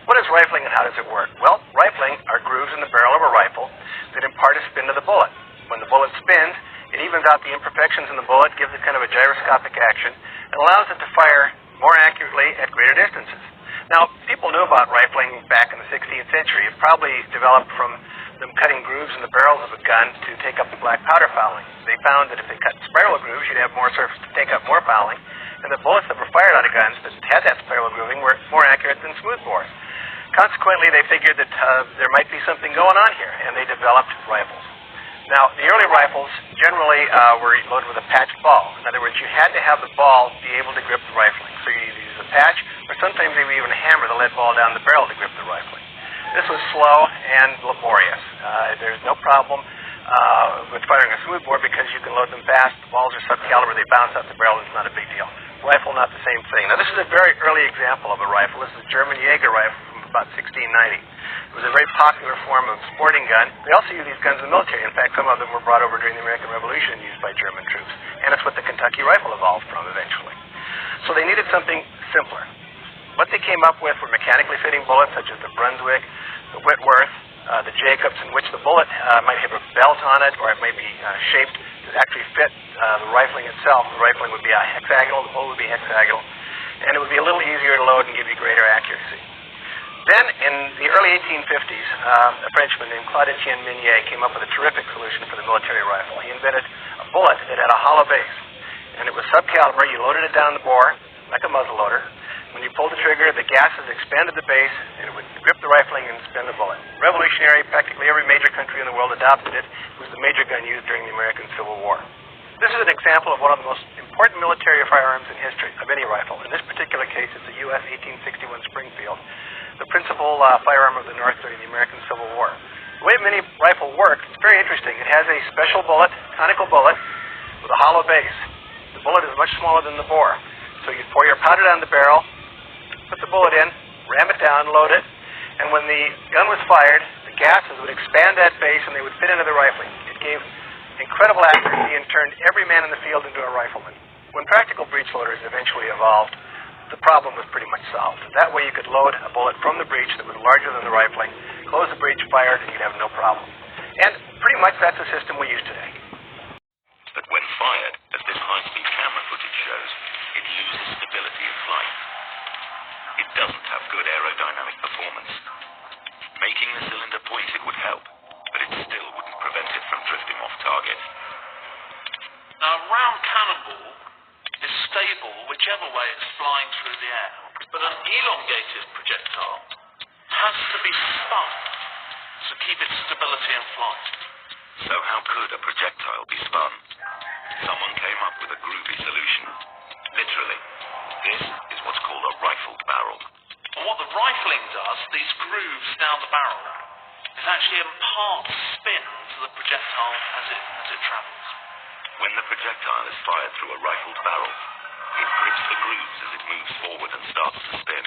What is rifling and how does it work? Well, rifling are grooves in the barrel of a rifle that impart a spin to the bullet. When the bullet spins, it evens out the imperfections in the bullet, gives it kind of a gyroscopic action, and allows it to fire more accurately at greater distances. Now, people knew about rifling back in the 16th century. It probably developed from them cutting grooves in the barrels of a gun to take up the black powder fouling. They found that if they cut spiral grooves, you'd have more surface to take up more fouling, and the bullets that were fired out of guns that had that spiral grooving were more accurate than smoothbores. Consequently, they figured that there might be something going on here, and they developed rifles. Now, the early rifles generally were loaded with a patched ball. In other words, you had to have the ball be able to grip the rifling. So you either use a patch, or sometimes they would even hammer the lead ball down the barrel to grip the rifling. This was slow and laborious. There's no problem with firing a smoothbore because you can load them fast. The balls are subcaliber, they bounce out the barrel, it's not a big deal. Rifle, not the same thing. Now, this is a very early example of a rifle. This is a German Jaeger rifle from about 1690. It was a very popular form of sporting gun. They also used these guns in the military. In fact, some of them were brought over during the American Revolution and used by German troops. And it's what the Kentucky rifle evolved from eventually. So they needed something simpler. What they came up with were mechanically fitting bullets such as the Brunswick, the Whitworth, the Jacobs, in which the bullet might have a belt on it, or it might be shaped to actually fit the rifling itself. The rifling would be a hexagonal, the bullet would be hexagonal, and it would be a little easier to load and give you greater accuracy. Then, in the early 1850s, a Frenchman named Claude Etienne Minier came up with a terrific solution for the military rifle. He invented a bullet that had a hollow base, and it was subcaliber. You loaded it down the bore, like a muzzle loader. When you pulled the trigger, the gases expanded the base, and it would grip the rifling and spin the bullet. Revolutionary, practically every major country in the world adopted it. It was the major gun used during the American Civil War. This is an example of one of the most important military firearms in history of any rifle. In this particular case, it's the U.S. 1861 Springfield, the principal firearm of the North during the American Civil War. The way a mini rifle works, it's very interesting. It has a special bullet, conical bullet, with a hollow base. The bullet is much smaller than the bore. So you pour your powder down the barrel, put the bullet in, ram it down, load it, and when the gun was fired, the gases would expand that base and they would fit into the rifling. It gave incredible accuracy and turned every man in the field into a rifleman. When practical breech loaders eventually evolved, the problem was pretty much solved. That way you could load a bullet from the breech that was larger than the rifling, close the breech, fire it, and you'd have no problem. And pretty much that's the system we use today. But when fired, as this high-speed camera footage shows, it loses stability in flight. It doesn't have good aerodynamic performance. Making the cylinder pointed would help, but it still wouldn't prevent it from drifting off target. Now, a round cannonball is stable whichever way it's flying through the air, but an elongated projectile has to be spun to keep its stability in flight. So how could a projectile be spun? Someone came up with a groovy solution. Literally, this is what's called a rifled barrel. And what the rifling does, these grooves down the barrel, is actually imparts spin to the projectile as it travels. When the projectile is fired through a rifled barrel, it grips the grooves as it moves forward and starts to spin.